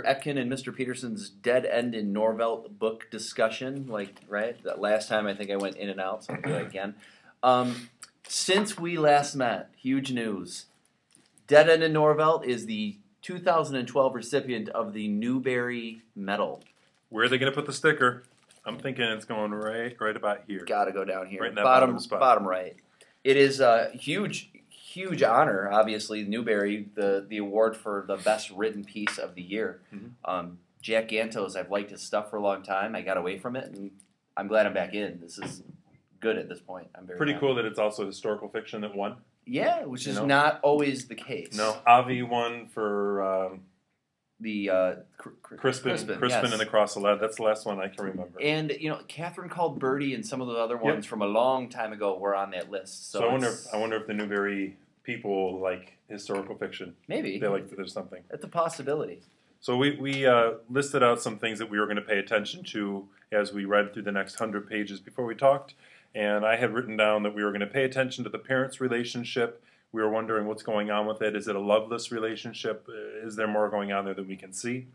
Mr. Etkin and Mr. Peterson's Dead End in Norvelt book discussion. Right? That last time I think I went in and out, so I'll do that again. Since we last met, huge news. Dead End in Norvelt is the 2012 recipient of the Newbery Medal. Where are they going to put the sticker? I'm thinking it's going right about here. Got to go down here. Right in that bottom spot. Bottom right. It is a huge honor, obviously, Newbery, the award for the best written piece of the year. Mm-hmm. Jack Gantos, I've liked his stuff for a long time. I got away from it, and I'm glad I'm back in. This is good at this point. I'm very pretty happy. cool that it's also historical fiction that won. Yeah, which is not always the case. No, Avi won for Crispin yes. And Across the Land. That's the last one I can remember. And Catherine Called Birdie and some of the other ones from a long time ago were on that list. So I wonder if the Newbery people like historical fiction. Maybe they like that there's something. That's a possibility. So we listed out some things that we were going to pay attention to as we read through the next 100 pages before we talked. And I had written down that we were going to pay attention to the parents' relationship. We were wondering what's going on with it. Is it a loveless relationship? Is there more going on there than we can see?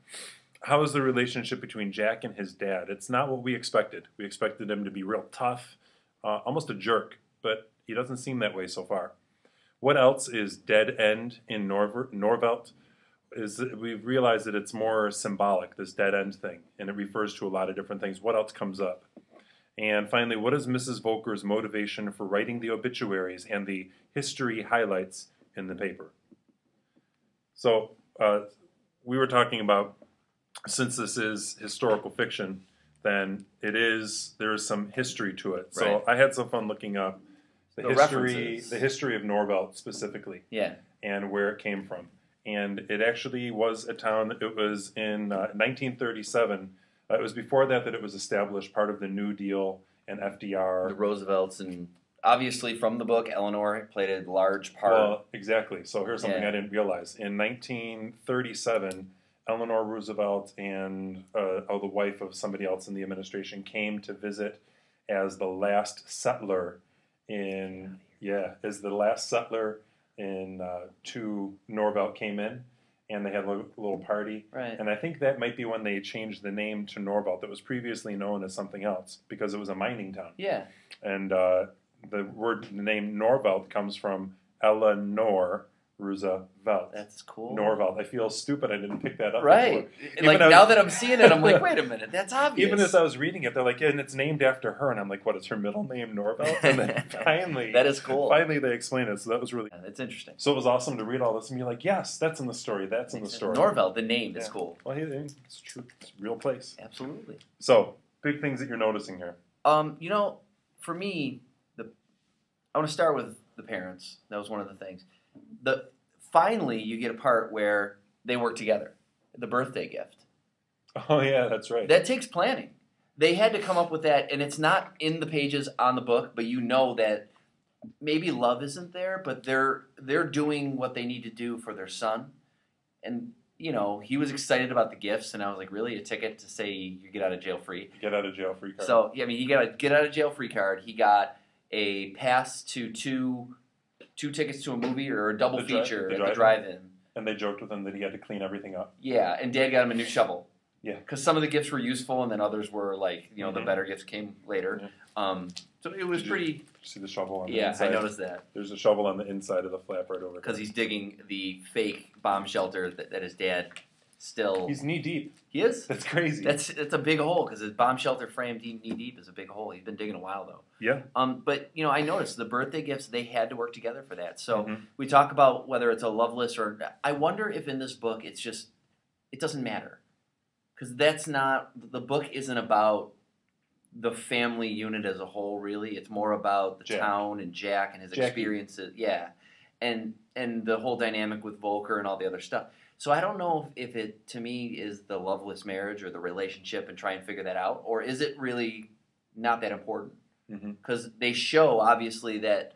How is the relationship between Jack and his dad? It's not what we expected. We expected him to be real tough, almost a jerk, but he doesn't seem that way so far. What else is Dead End in Norvelt? We've realized that it's more symbolic, this dead end thing, and it refers to a lot of different things. What else comes up? And finally, what is Mrs. Volker's motivation for writing the obituaries and the history highlights in the paper? So we were talking about, since this is historical fiction, then there is some history to it. So I had some fun looking up the history of Norvelt specifically, and where it came from. And it actually was a town. It was in 1937. It was before that it was established, part of the New Deal and FDR. The Roosevelts, and obviously from the book, Eleanor played a large part. Well, exactly. So here's something I didn't realize. In 1937, Eleanor Roosevelt and the wife of somebody else in the administration came to visit as the last settler to Norvelt came in. And they had a little party. Right. And I think that might be when they changed the name to Norvelt. That was previously known as something else because it was a mining town. Yeah. And the name Norvelt comes from Eleanor Roosevelt. That's cool. Norvelt. I feel stupid I didn't pick that up Right. Before. Now that I'm seeing it, I'm like, wait a minute, that's obvious. Even as I was reading it, they're like, and it's named after her. And I'm like, what, is her middle name Norvelt? And then finally... That is cool. Finally they explain it, so that was really... That's interesting. So it was awesome to read all this and be like, yes, that's in the story, that's in the story. Norvelt, the name is cool. Well, it's true. It's a real place. Absolutely. So, big things that you're noticing here. For me, I want to start with the parents. That was one of the things. Finally, you get a part where they work together. The birthday gift. Oh, yeah, that's right. That takes planning. They had to come up with that, and it's not in the pages on the book, but you know that maybe love isn't there, but they're doing what they need to do for their son. And, he was excited about the gifts, and I was like, really? A ticket to say you get out of jail free? Get out of jail free card. So, he got a get out of jail free card. He got a pass to two tickets to a movie or a double feature at the drive-in. And they joked with him that he had to clean everything up. Yeah, and Dad got him a new shovel. Yeah. Because some of the gifts were useful, and then others were like, the better gifts came later. Yeah. So it was pretty... Did you see the shovel on the inside? Yeah, I noticed that. There's a shovel on the inside of the flap right over there. Because he's digging the fake bomb shelter that his dad still... He's knee-deep. He is? That's crazy. It's a big hole, because his bomb shelter framed knee-deep is a big hole. He's been digging a while, though. Yeah. But, I noticed the birthday gifts, they had to work together for that. So we talk about whether it's a loveless or... I wonder if in this book it doesn't matter. Because that's not... The book isn't about the family unit as a whole, really. It's more about the town and Jack and his experiences. Yeah. And the whole dynamic with Volker and all the other stuff. So I don't know if it, to me, is the loveless marriage or the relationship and try and figure that out. Or is it really not that important? Because they show, obviously, that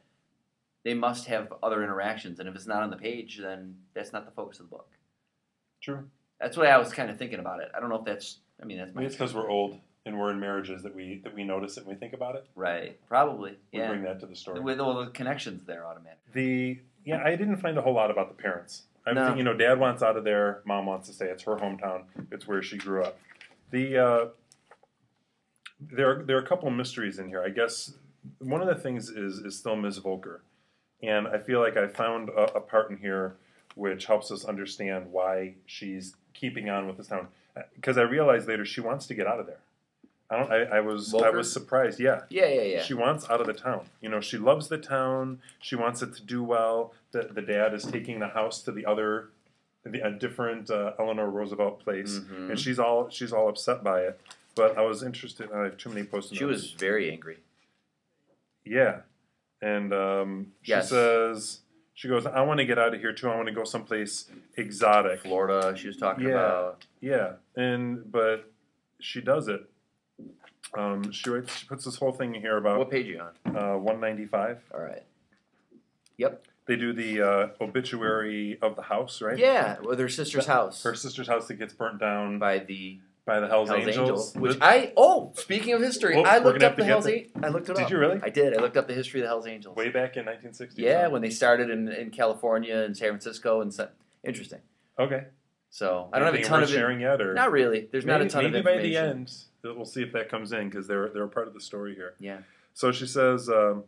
they must have other interactions. And if it's not on the page, then that's not the focus of the book. True. That's the way I was kind of thinking about it. I don't know if that's... Maybe it's because we're old and we're in marriages that we notice it and we think about it. Right. Probably. We bring that to the story. With all the connections there automatically. I didn't find a whole lot about the parents. I think, Dad wants out of there. Mom wants to stay. It's her hometown. It's where she grew up. There are a couple of mysteries in here. I guess one of the things is still Ms. Volker. And I feel like I found a part in here which helps us understand why she's keeping on with this town. Because I realized later she wants to get out of there. I was surprised. Yeah. Yeah. She wants out of the town. She loves the town. She wants it to do well. The dad is taking the house to a different Eleanor Roosevelt place, and she's all upset by it. But I was interested. I have too many post-it notes. She was very angry. Yeah, and she goes, I want to get out of here too. I want to go someplace exotic. Florida. She was talking about. Yeah, but she does it. She puts this whole thing in here about... What page are you on? 195. All right. Yep. They do the obituary of the house, right? Yeah, with her sister's house. Her sister's house that gets burnt down by the Hells Angels. Speaking of history, I looked up the Hells Angels. I looked it up. Did you really? I did. I looked up the history of the Hells Angels. Way back in 1960. Yeah, when they started in California and San Francisco and interesting. Okay. So I don't have a ton of sharing yet, or not really. There's not a ton of information. Maybe by the end, we'll see if that comes in because they're a part of the story here. Yeah. So she says the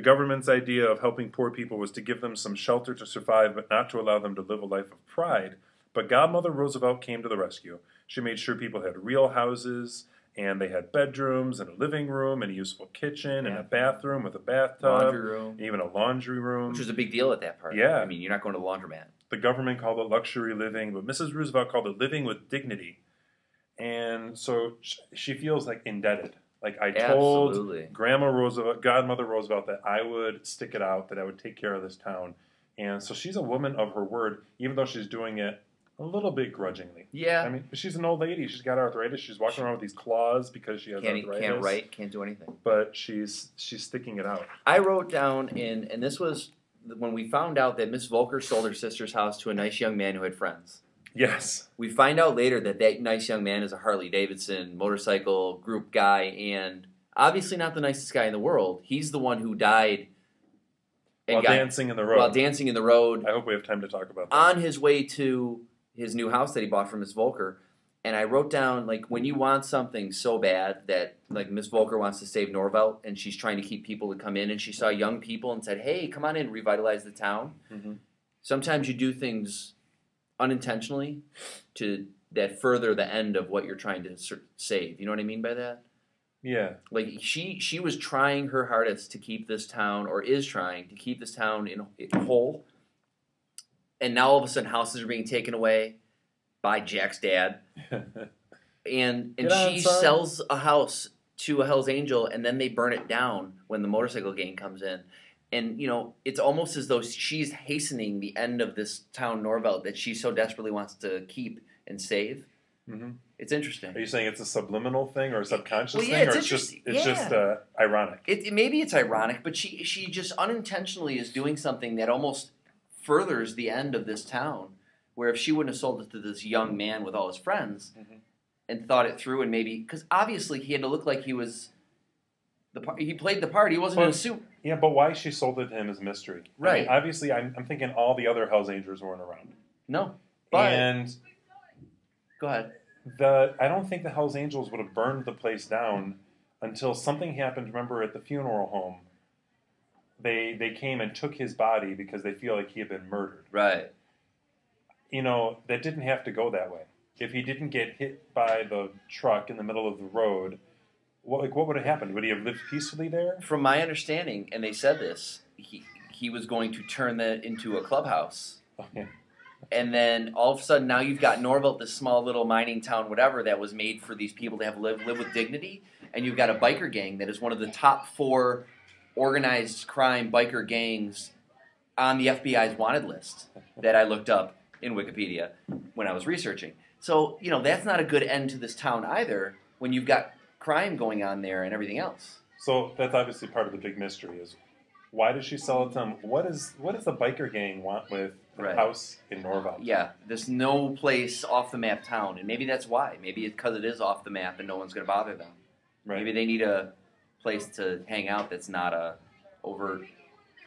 government's idea of helping poor people was to give them some shelter to survive, but not to allow them to live a life of pride. But Godmother Roosevelt came to the rescue. She made sure people had real houses, and they had bedrooms and a living room and a useful kitchen and a bathroom with a bathtub, laundry room, and even a laundry room, which was a big deal at that part. Yeah. I mean, you're not going to the laundromat. The government called it luxury living, but Mrs. Roosevelt called it living with dignity. And so she feels like indebted. Like I told Grandma Roosevelt, Godmother Roosevelt, that I would stick it out, that I would take care of this town. And so she's a woman of her word, even though she's doing it a little bit grudgingly. Yeah. I mean, she's an old lady. She's got arthritis. She's walking around with these claws because she has arthritis. Can't write, can't do anything. But she's sticking it out. I wrote down and this was when we found out that Miss Volker sold her sister's house to a nice young man who had friends. Yes. We find out later that nice young man is a Harley-Davidson motorcycle group guy, and obviously not the nicest guy in the world. He's the one who died while dancing in the road. While dancing in the road. I hope we have time to talk about that. On his way to his new house that he bought from Miss Volker. And I wrote down, like, when you want something so bad that, like, Miss Volker wants to save Norvelt, and she's trying to keep people to come in, and she saw young people and said, hey, come on in, revitalize the town. Mm-hmm. Sometimes you do things unintentionally that further the end of what you're trying to save. You know what I mean by that? Yeah. Like, she was trying her hardest to keep this town, or is trying to keep this town in whole. And now all of a sudden houses are being taken away by Jack's dad. and she sells a house to a Hell's Angel, and then they burn it down when the motorcycle gang comes in. And, you know, it's almost as though she's hastening the end of this town, Norvelt, that she so desperately wants to keep and save. Mm-hmm. It's interesting. Are you saying it's a subliminal thing or a subconscious thing? Or it's just ironic? Maybe it's ironic, but she just unintentionally is doing something that almost furthers the end of this town, where if she wouldn't have sold it to this young man with all his friends and thought it through, and maybe, because obviously he had to look like he was, he played the part, he wasn't in a suit. Yeah, but why she sold it to him is a mystery. Right. I mean, obviously, I'm thinking all the other Hells Angels weren't around. No. But, and go ahead. I don't think the Hells Angels would have burned the place down until something happened, remember, at the funeral home. They came and took his body because they feel like he had been murdered. Right. You know, that didn't have to go that way. If he didn't get hit by the truck in the middle of the road, what would have happened? Would he have lived peacefully there? From my understanding, and they said this, he was going to turn that into a clubhouse. Okay. And then all of a sudden, now you've got Norvelt, this small little mining town, whatever, that was made for these people to have live with dignity. And you've got a biker gang that is one of the top 4 organized crime biker gangs on the FBI's wanted list that I looked up in Wikipedia when I was researching. So, you know, that's not a good end to this town either, when you've got crime going on there and everything else. So that's obviously part of the big mystery is, why does she sell it to him? What does the biker gang want with the house in Norvelt? Yeah, there's no place off the map town, and maybe that's why. Maybe it's because it is off the map and no one's going to bother them. Right. Maybe they need a place to hang out that's not a overt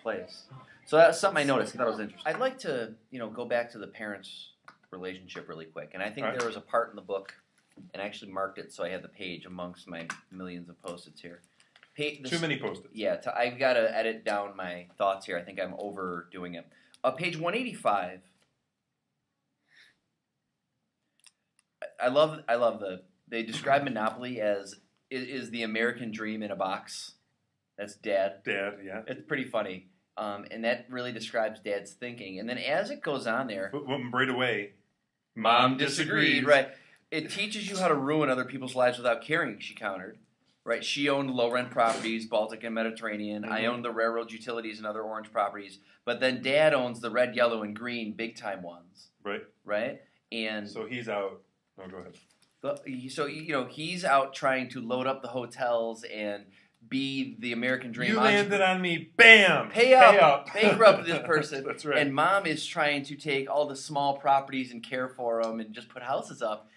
place. So that's something I noticed. I thought it was interesting. I'd like to, go back to the parents' relationship really quick. And I think there was a part in the book, and I actually marked it so I had the page amongst my millions of Post-its here. Too many Post-its. Yeah, I've got to edit down my thoughts here. I think I'm overdoing it. Page 185. I love they describe Monopoly as is the American dream in a box. That's Dad. Dad, yeah. It's pretty funny. And that really describes Dad's thinking. And then as it goes on there... But right away, Mom disagreed. Right. It teaches you how to ruin other people's lives without caring, she countered. Right. She owned low-rent properties, Baltic and Mediterranean. Mm-hmm. I owned the railroad utilities and other orange properties. But then Dad owns the red, yellow, and green big-time ones. Right. Right? And so he's out... No, go ahead. So, he's out trying to load up the hotels and... be the American dream. You landed on me, bam! Pay up. Bankrupt this person. That's right. And Mom is trying to take all the small properties and care for them and just put houses up.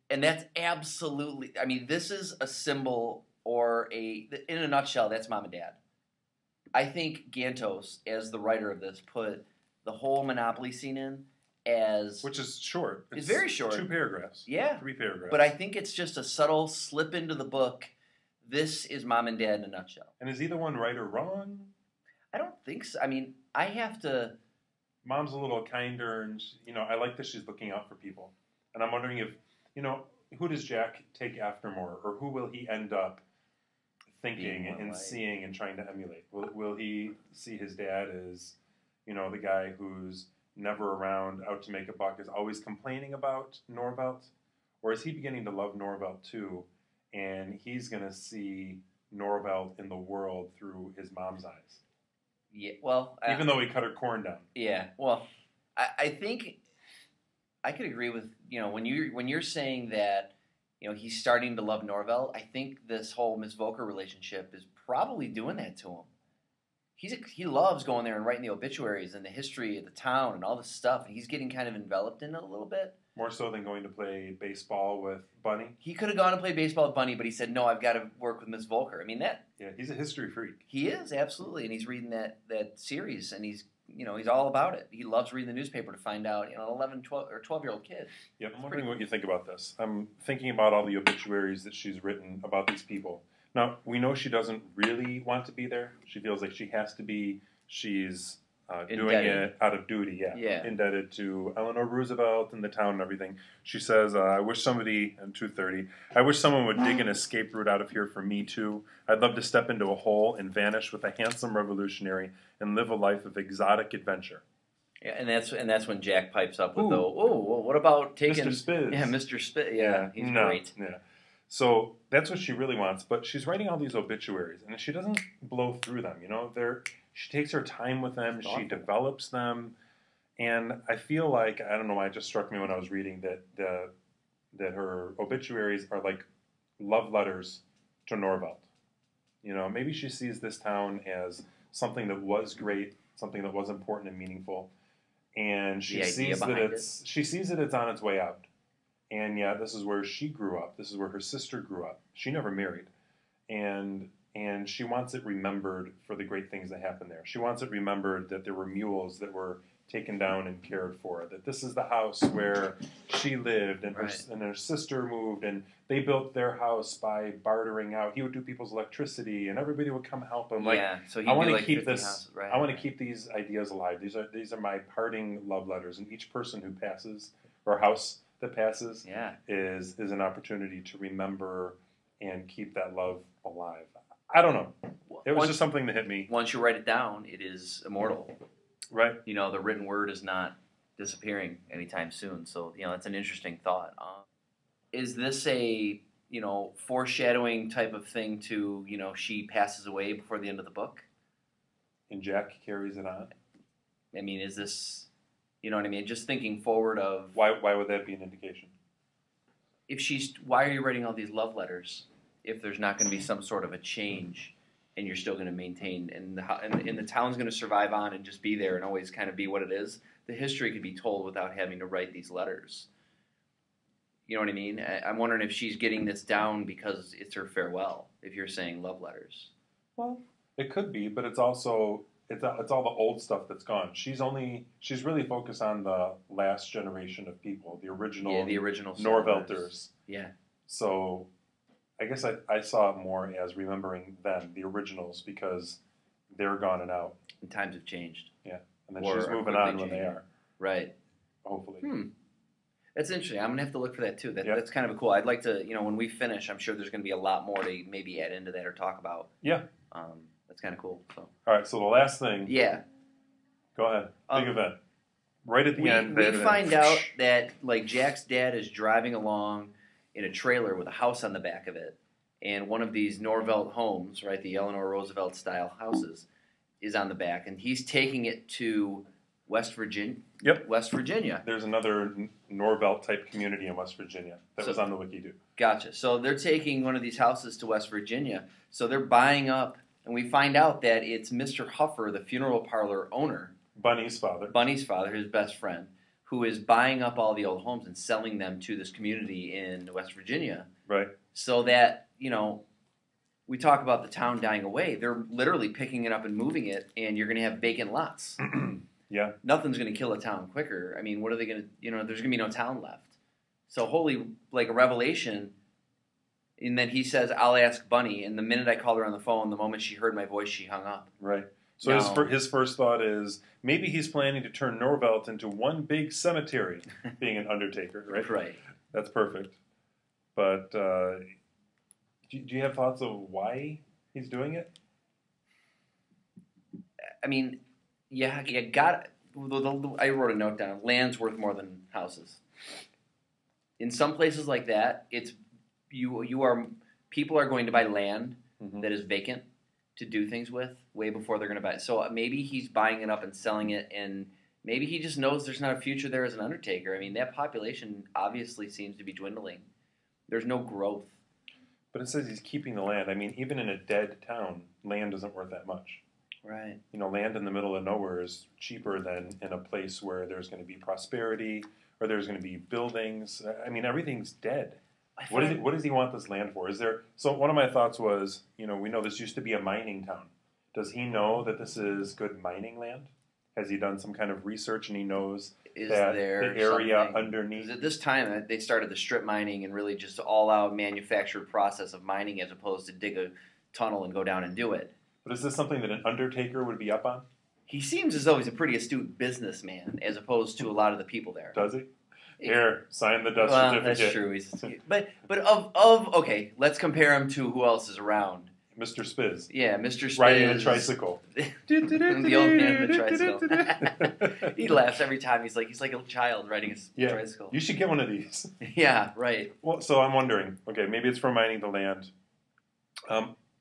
And that's absolutely, this is a symbol in a nutshell, that's Mom and Dad. I think Gantos, as the writer of this, put the whole Monopoly scene in as... Which is short. It's very short. 2 paragraphs. Yeah. 3 paragraphs. But I think it's just a subtle slip into the book. This is Mom and Dad in a nutshell. And is either one right or wrong? I don't think so. I have to... Mom's a little kinder, and, I like that she's looking out for people. And I'm wondering if, who does Jack take after more? Or who will he end up thinking and seeing and trying to emulate? Will he see his dad as, the guy who's never around, out to make a buck, is always complaining about Norvelt? Or is he beginning to love Norvelt too? And he's going to see Norvelt in the world through his mom's eyes. Yeah, well... even though he cut her corn down. Yeah, well, I think I could agree with, when you're saying that, he's starting to love Norvelt, I think this whole Miss Volker relationship is probably doing that to him. He loves going there and writing the obituaries and the history of the town and all this stuff, and he's getting kind of enveloped in it a little bit. More so than going to play baseball with Bunny? He could have gone to play baseball with Bunny, but he said, no, I've got to work with Miss Volker. Yeah, he's a history freak. He is, absolutely, and he's reading that series, and he's all about it. He loves reading the newspaper to find out, an 11, 12, or 12-year-old kid. Yeah, I'm wondering what you think about this. I'm thinking about all the obituaries that she's written about these people. Now, we know she doesn't really want to be there. She feels like she has to be. She's... doing it out of duty, yeah. Indebted to Eleanor Roosevelt and the town and everything. She says, I wish somebody, in 2:30, I wish someone would dig an escape route out of here for me too. I'd love to step into a hole and vanish with a handsome revolutionary and live a life of exotic adventure. Yeah, and that's when Jack pipes up with what about taking... Mr. Spiz. Yeah, Mr. Spiz. Yeah, he's great. Yeah. So that's what she really wants, but she's writing all these obituaries, and she doesn't blow through them, She takes her time with them. She develops them, and I feel like, I don't know why, it just struck me when I was reading that her obituaries are like love letters to Norvelt. Maybe she sees this town as something that was great, something that was important and meaningful, and she sees that it's on its way out. And yeah, this is where she grew up. This is where her sister grew up. She never married, and she wants it remembered for the great things that happened there. She wants it remembered that there were mules that were taken down and cared for, that this is the house where she lived, and her sister moved, and they built their house by bartering out. He would do people's electricity, and everybody would come help him. So I want to keep this. Houses, I want to keep these ideas alive. These are my parting love letters, and each person who passes, or house that passes, is an opportunity to remember and keep that love alive. I don't know. It was just something that hit me. Once you write it down, it is immortal. Right. The written word is not disappearing anytime soon. So, that's an interesting thought. Is this a, foreshadowing type of thing to, she passes away before the end of the book? And Jack carries it on? Is this, just thinking forward of... Why would that be an indication? Why are you writing all these love letters if there's not going to be some sort of a change and you're still going to maintain, and the town's going to survive on and just be there and always kind of be what it is? The history could be told without having to write these letters. You know what I mean? I'm wondering if she's getting this down because it's her farewell, if you're saying love letters. Well, it could be, but it's also it's all the old stuff that's gone. She's really focused on the last generation of people, the original Norvelters. Yeah. So I guess I saw it more as remembering them, the originals, because they're gone and out. And times have changed. Yeah. And then she's moving on when they are. Right. Hopefully. That's interesting. I'm going to have to look for that too. That's kind of cool. I'd like to, when we finish, I'm sure there's going to be a lot more to maybe add into that or talk about. Yeah. That's kind of cool. So. All right. So the last thing. Yeah. Go ahead. Big event. Right at the end. We find out that like Jack's dad is driving along in a trailer with a house on the back of it, and one of these Norvelt homes, right, the Eleanor Roosevelt style houses, is on the back, and he's taking it to West Virginia. Yep. West Virginia. There's another Norvelt type community in West Virginia that was on the wiki too. Gotcha. So they're taking one of these houses to West Virginia. So they're buying up, and we find out that it's Mr. Huffer, the funeral parlor owner. Bunny's father, his best friend, who is buying up all the old homes and selling them to this community in West Virginia. Right. So that, we talk about the town dying away. They're literally picking it up and moving it, and you're going to have vacant lots. Yeah. Nothing's going to kill a town quicker. I mean, what are they going to, there's going to be no town left. So holy, like a revelation. And then he says, I'll ask Bunny. And the minute I called her on the phone, the moment she heard my voice, she hung up. Right. So his first thought is, maybe he's planning to turn Norvelt into one big cemetery, being an undertaker, right? Right. That's perfect. But do you have thoughts of why he's doing it? I mean, yeah, you got. I wrote a note down. Land's worth more than houses. In some places like that, it's people are going to buy land that is vacant to do things with way before they're going to buy it. So maybe he's buying it up and selling it, and maybe he just knows there's not a future there as an undertaker. I mean, that population obviously seems to be dwindling. There's no growth. But it says he's keeping the land. I mean, even in a dead town, land isn't worth that much. Right. Land in the middle of nowhere is cheaper than in a place where there's going to be prosperity or there's going to be buildings. I mean, everything's dead. What does he want this land for? So one of my thoughts was, we know this used to be a mining town. Does he know that this is good mining land? Has he done some kind of research and he knows that the area underneath? At this time, they started the strip mining and really just all-out manufactured process of mining as opposed to dig a tunnel and go down and do it. But is this something that an undertaker would be up on? He seems as though he's a pretty astute businessman as opposed to a lot of the people there. Does he? Here, sign the death certificate. That's true. But okay, let's compare him to who else is around. Mr. Spiz. Yeah, Mr. Spiz. Riding a tricycle. The old man in the tricycle. He laughs every time. He's like a child riding his tricycle. You should get one of these. Yeah, right. Well, so I'm wondering, okay, maybe it's for mining the land.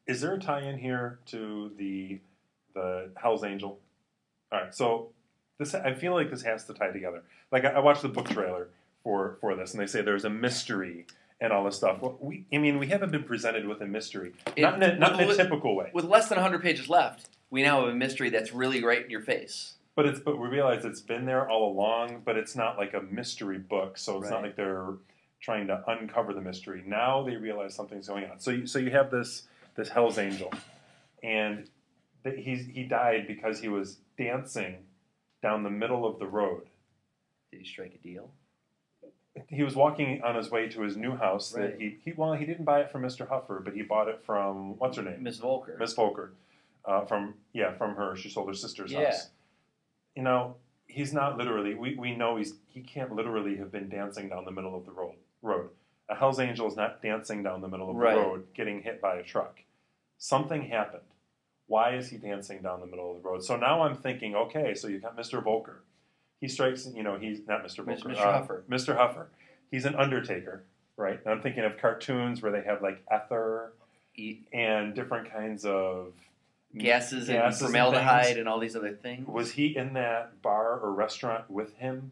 Is there a tie-in here to the Hell's Angel? All right, so I feel like this has to tie together. Like I watched the book trailer for this, and they say there's a mystery and all this stuff. Well, we haven't been presented with a mystery, not in a typical way. With less than 100 pages left, we now have a mystery that's really right in your face. But we realize it's been there all along, but it's not like a mystery book, so it's not like they're trying to uncover the mystery. Now they realize something's going on. So you have this Hell's Angel, and he died because he was dancing down the middle of the road. Did he strike a deal? He was walking on his way to his new house. That he didn't buy it from Mr. Huffer, but he bought it from, what's her name? Miss Volker. Miss Volker. From her. She sold her sister's house. He's not literally, we know he can't literally have been dancing down the middle of the road. A Hell's Angel is not dancing down the middle of the road getting hit by a truck. Something happened. Why is he dancing down the middle of the road? So now I'm thinking, okay, so you got Mr. Volker. He strikes, he's not Mr. Volker. Mr. Huffer. Mr. Huffer. He's an undertaker, right? And I'm thinking of cartoons where they have like ether and different kinds of gases and formaldehyde and all these other things. Was he in that bar or restaurant with him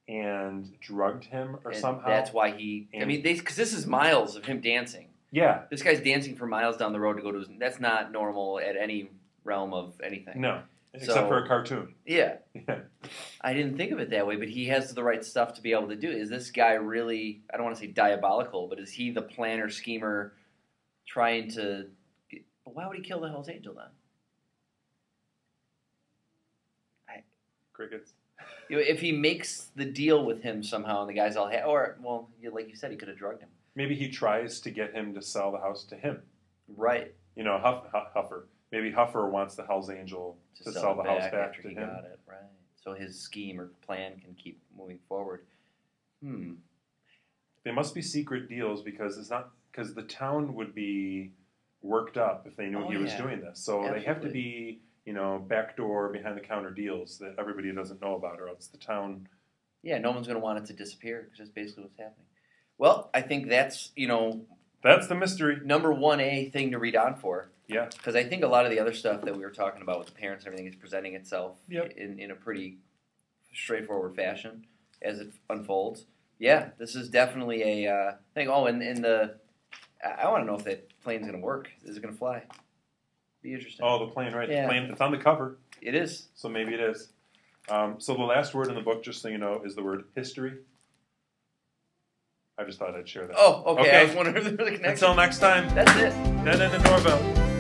and drugged him or somehow? That's why because this is miles of him dancing. Yeah. This guy's dancing for miles down the road to go to that's not normal at any realm of anything. No. Except for a cartoon. Yeah. I didn't think of it that way, but he has the right stuff to be able to do it. Is this guy really, I don't want to say diabolical, but is he the planner, schemer, trying to... But why would he kill the Hell's Angel then? Crickets. If he makes the deal with him somehow, and the guy's all, like you said, he could have drugged him. Maybe he tries to get him to sell the house to him. Right. Huffer. Maybe Huffer wants the Hell's Angel to sell the house back after to he him. got it, right. So his scheme or plan can keep moving forward. They must be secret deals because the town would be worked up if they knew he was doing this. So They have to be, backdoor, behind the counter deals that everybody doesn't know about, or else the town. Yeah, no one's going to want it to disappear because that's basically what's happening. Well, I think that's that's the mystery. Number 1A thing to read on for. Yeah. Because I think a lot of the other stuff that we were talking about with the parents and everything is presenting itself in a pretty straightforward fashion as it unfolds. Yeah, this is definitely a thing. Oh, and I want to know if that plane's going to work. Is it going to fly? Be interesting. Oh, the plane, right? Yeah. The plane. It's on the cover. It is. So maybe it is. So the last word in the book, just so you know, is the word history. I just thought I'd share that. Oh, okay. I was wondering if there was a connection. Until next time. That's it. Then in the Norvelt.